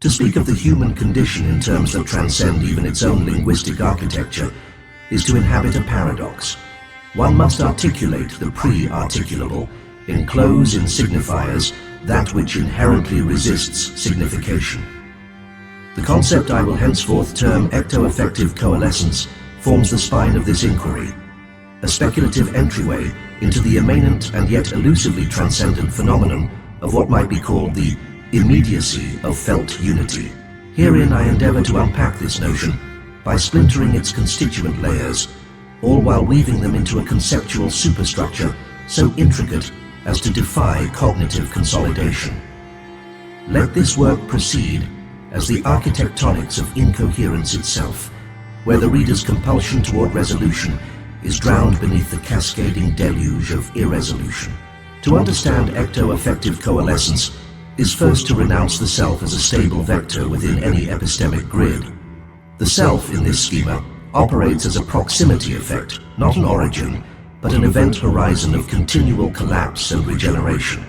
To speak of the human condition in terms that transcend even its own linguistic architecture is to inhabit a paradox. One must articulate the pre-articulable, enclose in signifiers that which inherently resists signification. The concept I will henceforth term ectoaffective coalescence forms the spine of this inquiry, a speculative entryway into the immanent and yet elusively transcendent phenomenon of what might be called the immediacy of felt unity. Herein I endeavor to unpack this notion by splintering its constituent layers, all while weaving them into a conceptual superstructure so intricate as to defy cognitive consolidation. Let this work proceed as the architectonics of incoherence itself, where the reader's compulsion toward resolution is drowned beneath the cascading deluge of irresolution. To understand ectoaffective coalescence is first to renounce the self as a stable vector within any epistemic grid. The self in this schema operates as a proximity effect, not an origin, but an event horizon of continual collapse and regeneration.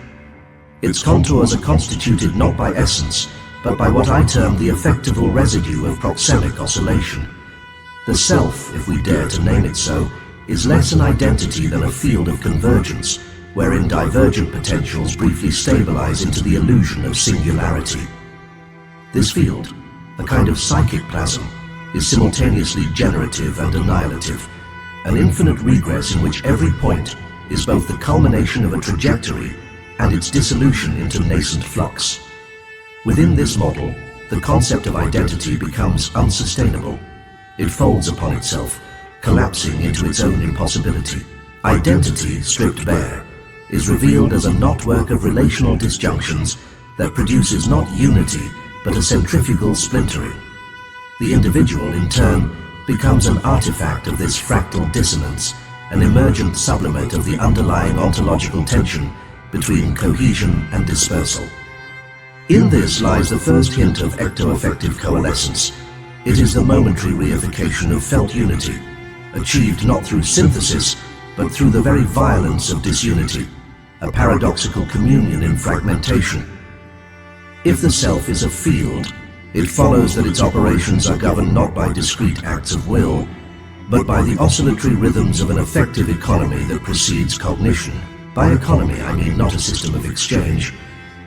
Its contours are constituted not by essence, but by what I term the affectival residue of proxemic oscillation. The self, if we dare to name it so, is less an identity than a field of convergence, wherein divergent potentials briefly stabilize into the illusion of singularity. This field, a kind of psychic plasm, is simultaneously generative and annihilative, an infinite regress in which every point is both the culmination of a trajectory and its dissolution into nascent flux. Within this model, the concept of identity becomes unsustainable. It folds upon itself, collapsing into its own impossibility. Identity, stripped bare, is revealed as a knotwork of relational disjunctions that produces not unity, but a centrifugal splintering. The individual, in turn, becomes an artifact of this fractal dissonance, an emergent sublimate of the underlying ontological tension between cohesion and dispersal. In this lies the first hint of ectoaffective coalescence. It is the momentary reification of felt unity, achieved not through synthesis, but through the very violence of disunity, a paradoxical communion in fragmentation. If the self is a field, it follows that its operations are governed not by discrete acts of will, but by the oscillatory rhythms of an affective economy that precedes cognition. By economy, I mean not a system of exchange,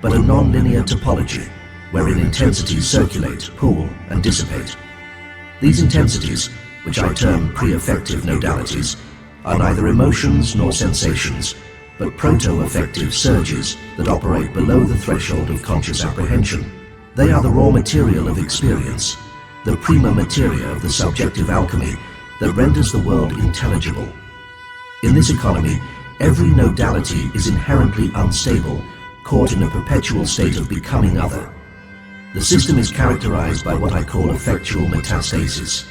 but a non-linear topology, wherein intensities circulate, pool, and dissipate. These intensities, which I term pre-affective nodalities, are neither emotions nor sensations, but proto-affective surges that operate below the threshold of conscious apprehension. They are the raw material of experience, the prima materia of the subjective alchemy that renders the world intelligible. In this economy, every nodality is inherently unstable, caught in a perpetual state of becoming other. The system is characterized by what I call effectual metastasis,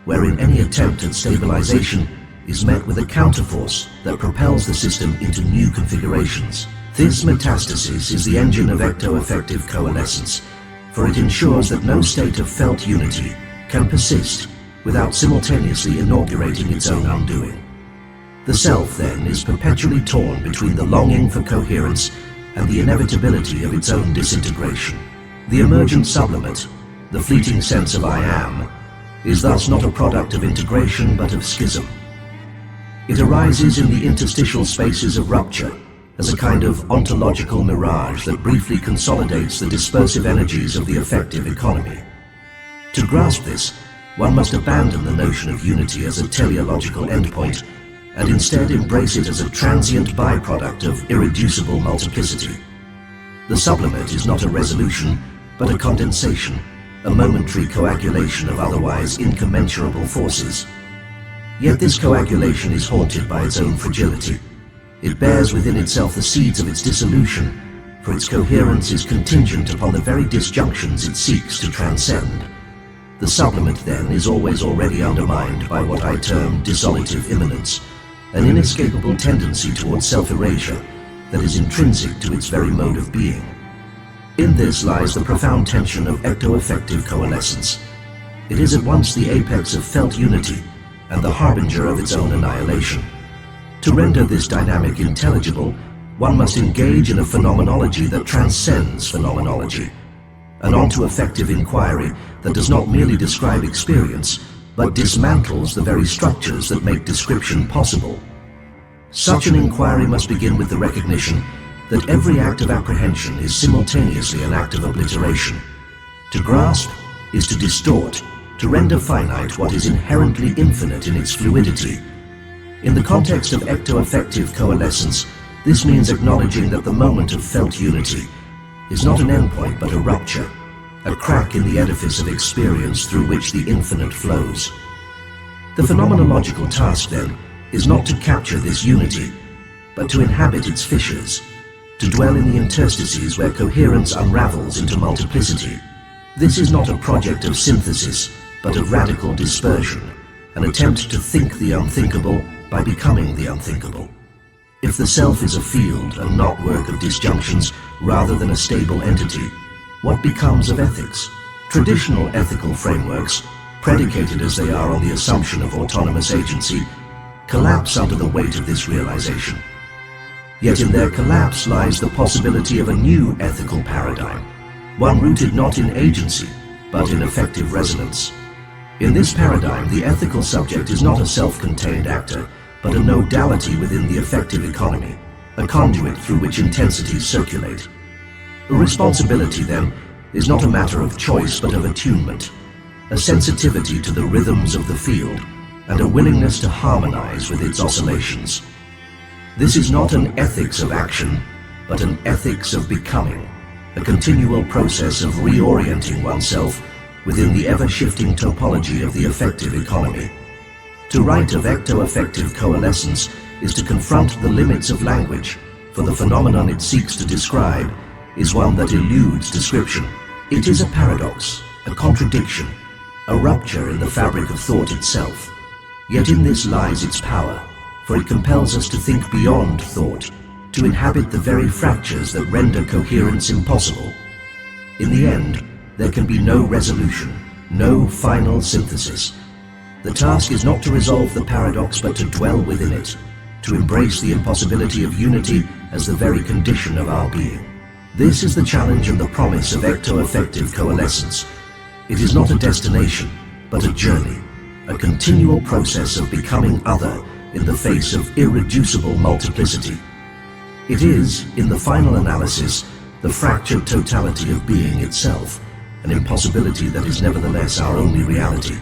wherein any attempt at stabilization is met with a counterforce that propels the system into new configurations. This metastasis is the engine of ectoaffective coalescence, for it ensures that no state of felt unity can persist without simultaneously inaugurating its own undoing. The self, then, is perpetually torn between the longing for coherence and the inevitability of its own disintegration. The emergent sublimate, the fleeting sense of I am, is thus not a product of integration but of schism. It arises in the interstitial spaces of rupture, as a kind of ontological mirage that briefly consolidates the dispersive energies of the affective economy. To grasp this, one must abandon the notion of unity as a teleological endpoint, and instead embrace it as a transient byproduct of irreducible multiplicity. The sublimate is not a resolution, but a condensation, a momentary coagulation of otherwise incommensurable forces. Yet this coagulation is haunted by its own fragility. It bears within itself the seeds of its dissolution, for its coherence is contingent upon the very disjunctions it seeks to transcend. The sublimate, then, is always already undermined by what I term dissolutive immanence, an inescapable tendency towards self-erasure that is intrinsic to its very mode of being. In this lies the profound tension of ectoaffective coalescence. It is at once the apex of felt unity and the harbinger of its own annihilation. To render this dynamic intelligible, one must engage in a phenomenology that transcends phenomenology, an onto-affective inquiry that does not merely describe experience, but dismantles the very structures that make description possible. Such an inquiry must begin with the recognition that every act of apprehension is simultaneously an act of obliteration. To grasp is to distort, to render finite what is inherently infinite in its fluidity. In the context of ectoaffective coalescence, this means acknowledging that the moment of felt unity is not an endpoint but a rupture, a crack in the edifice of experience through which the infinite flows. The phenomenological task, then, is not to capture this unity, but to inhabit its fissures, to dwell in the interstices where coherence unravels into multiplicity. This is not a project of synthesis, but of radical dispersion, an attempt to think the unthinkable by becoming the unthinkable. If the self is a field, a knotwork of disjunctions rather than a stable entity, what becomes of ethics? Traditional ethical frameworks, predicated as they are on the assumption of autonomous agency, collapse under the weight of this realization. Yet in their collapse lies the possibility of a new ethical paradigm, one rooted not in agency, but in affective resonance. In this paradigm, the ethical subject is not a self-contained actor, but a nodality within the affective economy, a conduit through which intensities circulate. Responsibility, then, is not a matter of choice but of attunement, a sensitivity to the rhythms of the field, and a willingness to harmonize with its oscillations. This is not an ethics of action, but an ethics of becoming, a continual process of reorienting oneself within the ever-shifting topology of the affective economy. To write of ectoaffective coalescence is to confront the limits of language, for the phenomenon it seeks to describe is one that eludes description. It is a paradox, a contradiction, a rupture in the fabric of thought itself. Yet in this lies its power, for it compels us to think beyond thought, to inhabit the very fractures that render coherence impossible. In the end, there can be no resolution, no final synthesis. The task is not to resolve the paradox, but to dwell within it, to embrace the impossibility of unity as the very condition of our being. This is the challenge and the promise of ectoaffective coalescence. It is not a destination, but a journey, a continual process of becoming other in the face of irreducible multiplicity. It is, in the final analysis, the fractured totality of being itself, an impossibility that is nevertheless our only reality.